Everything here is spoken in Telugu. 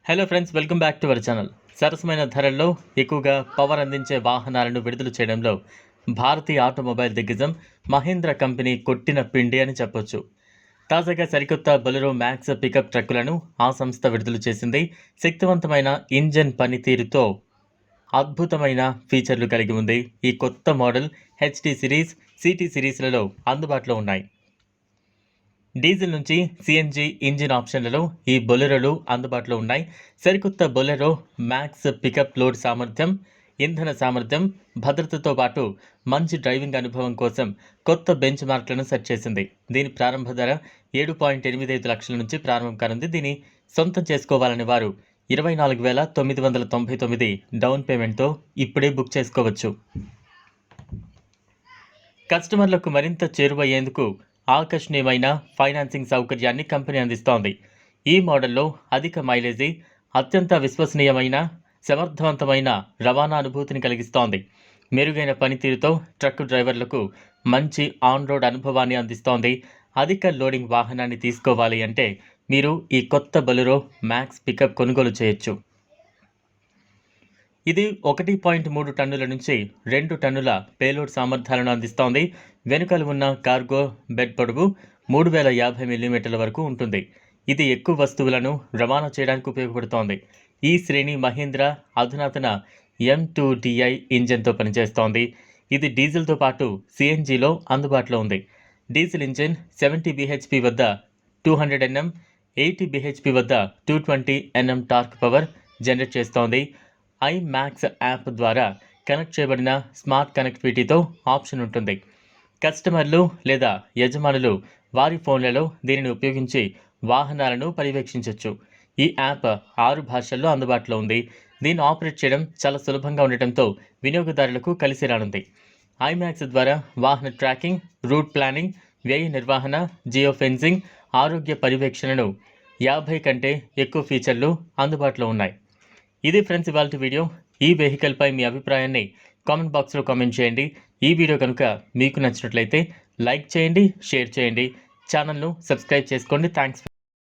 Hello friends, welcome back to our channel. సరసమైన ధరల్లో ఎక్కువగా పవర్ అందించే వాహనాలను విడుదల చేయడంలో భారతీయ ఆటోమొబైల్ దిగ్గజం మహీంద్రా కంపెనీ కొట్టిన పిండి అని చెప్పొచ్చు. తాజాగా సరికొత్త బొలెరో మ్యాక్స్ పికప్ ట్రక్కులను ఆ సంస్థ విడుదల చేసింది. శక్తివంతమైన ఇంజన్ పనితీరుతో అద్భుతమైన ఫీచర్లు కలిగి ఉంది. ఈ కొత్త మోడల్ హెచ్టీ సిరీస్, సిటీ సిరీస్లలో అందుబాటులో ఉన్నాయి. డీజిల్ నుంచి సిఎన్జి ఇంజిన్ ఆప్షన్లలో ఈ బొలెరోలు అందుబాటులో ఉన్నాయి. సరికొత్త బొలెరో మ్యాక్స్ పికప్ లోడ్ సామర్థ్యం, ఇంధన సామర్థ్యం, భద్రతతో పాటు మంచి డ్రైవింగ్ అనుభవం కోసం కొత్త బెంచ్ మార్క్లను సెట్ చేసింది. దీని ప్రారంభ ధర 7.85 లక్షల నుంచి ప్రారంభం కానుంది. దీన్ని సొంతం చేసుకోవాలని వారు 24,999 డౌన్ పేమెంట్తో ఇప్పుడే బుక్ చేసుకోవచ్చు. కస్టమర్లకు మరింత చేరువయ్యేందుకు ఆకర్షణీయమైన ఫైనాన్సింగ్ సౌకర్యాన్ని కంపెనీ అందిస్తోంది. ఈ మోడల్లో అధిక మైలేజీ, అత్యంత విశ్వసనీయమైన, సమర్థవంతమైన రవాణా అనుభూతిని కలిగిస్తోంది. మెరుగైన పనితీరుతో ట్రక్ డ్రైవర్లకు మంచి ఆన్ రోడ్ అనుభవాన్ని అందిస్తోంది. అధిక లోడింగ్ వాహనాన్ని తీసుకోవాలి అంటే మీరు ఈ కొత్త బొలెరో మ్యాక్స్ పికప్ కొనుగోలు చేయొచ్చు. ఇది 1.3 టన్నుల నుంచి 2 టన్నుల పేలోడ్ సామర్థ్యాలను అందిస్తోంది. వెనుకల ఉన్న కార్గో బెడ్ పొడవు 3050 మిల్లీమీటర్ల వరకు ఉంటుంది. ఇది ఎక్కువ వస్తువులను రవాణా చేయడానికి ఉపయోగపడుతోంది. ఈ శ్రేణి మహీంద్రా అధునాతన M2DI ఇంజన్తో పనిచేస్తోంది. ఇది డీజిల్తో పాటు సిఎన్జిలో అందుబాటులో ఉంది. డీజిల్ ఇంజిన్ 70 bhp వద్ద 200 Nm, 80 bhp వద్ద 220 Nm టార్క్ పవర్ జనరేట్ చేస్తోంది. ఐమ్యాక్స్ యాప్ ద్వారా కనెక్ట్ చేయబడిన స్మార్ట్ కనెక్టివిటీతో ఆప్షన్ ఉంటుంది. కస్టమర్లు లేదా యజమానులు వారి ఫోన్లలో దీనిని ఉపయోగించి వాహనాలను పర్యవేక్షించవచ్చు. ఈ యాప్ 6 భాషల్లో అందుబాటులో ఉంది. దీన్ని ఆపరేట్ చేయడం చాలా సులభంగా ఉండటంతో వినియోగదారులకు కలిసి రానుంది. ఐమ్యాక్స్ ద్వారా వాహన ట్రాకింగ్, రూట్ ప్లానింగ్, వ్యయ నిర్వహణ, జియో ఫెన్సింగ్, ఆరోగ్య పర్యవేక్షణను 50 కంటే ఎక్కువ ఫీచర్లు అందుబాటులో ఉన్నాయి. ఇది ఫ్రెండ్స్ ఇవాల్టి వీడియో. ఈ వెహికల్పై మీ అభిప్రాయాన్ని కామెంట్ బాక్స్లో కామెంట్ చేయండి. ఈ వీడియో కనుక మీకు నచ్చినట్లయితే లైక్ చేయండి, షేర్ చేయండి, ఛానల్ను సబ్స్క్రైబ్ చేసుకోండి. థ్యాంక్స్.